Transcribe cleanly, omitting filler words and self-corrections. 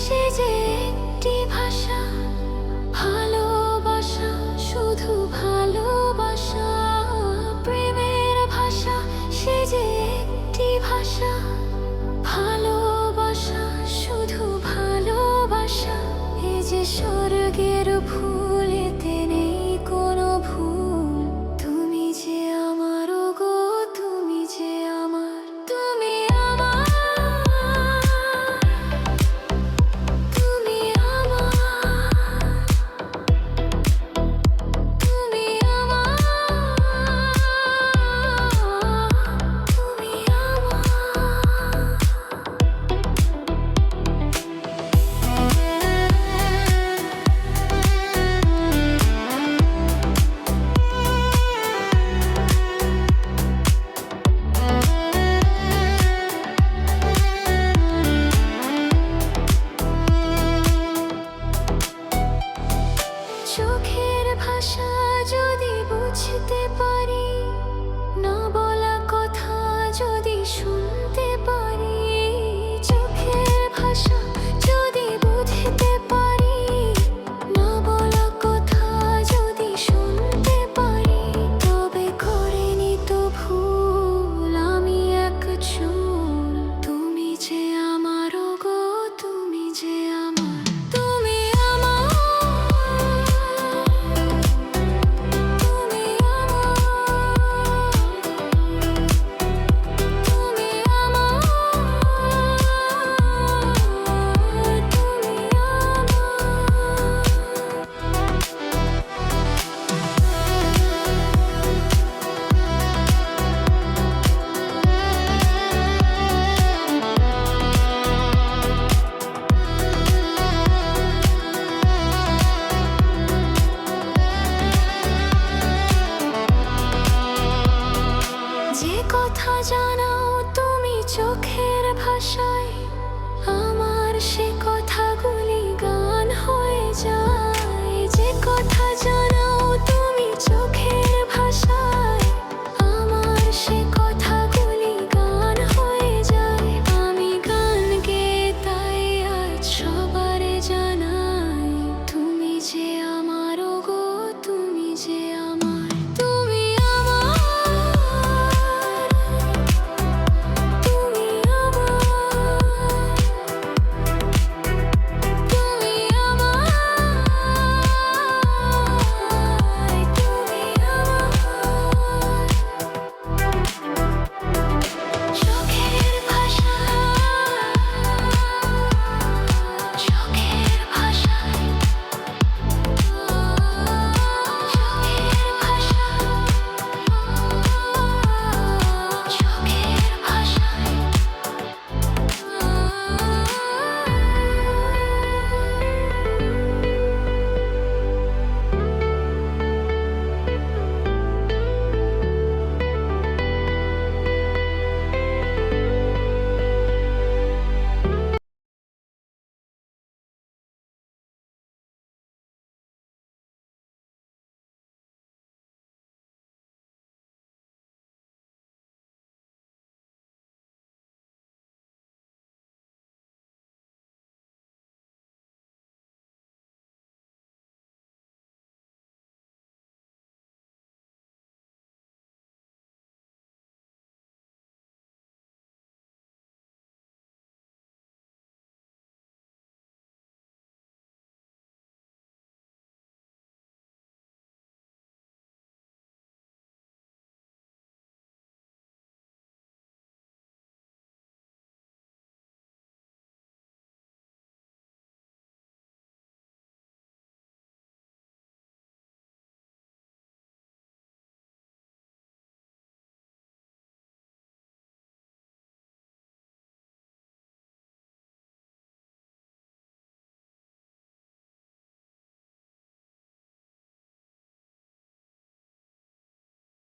সে যে একটি ভাষা, ভালোবাসা, শুধু ভালোবাসা। প্রেমের ভাষা সে যে একটি ভাষা, ভালোবাসা, শুধু ভালোবাসা। এ যে স্বর্গের ফুল, এতে নেই কোনো ভুল। তুমি যে আমার গো, তুমি যে আমার, তুমি আমার, তুমি আমার, তুমি আমার, তুমি আমার। চোখের ভাষা যদি বুঝতে পারি, না বলা কথা যদি শুনতে পারি। চোখের ভাষা যদি বুঝতে পারি, না বলা কথা যদি শুনতে পারি। তবে করিনি তো ভুল আমি এক চুল। তুমি যে আমার গো, তুমি যে আমার, তুমি আমার, তুমি আমার, তুমি আমার। যে কথা জানাও তুমি চোখের ভাষায়,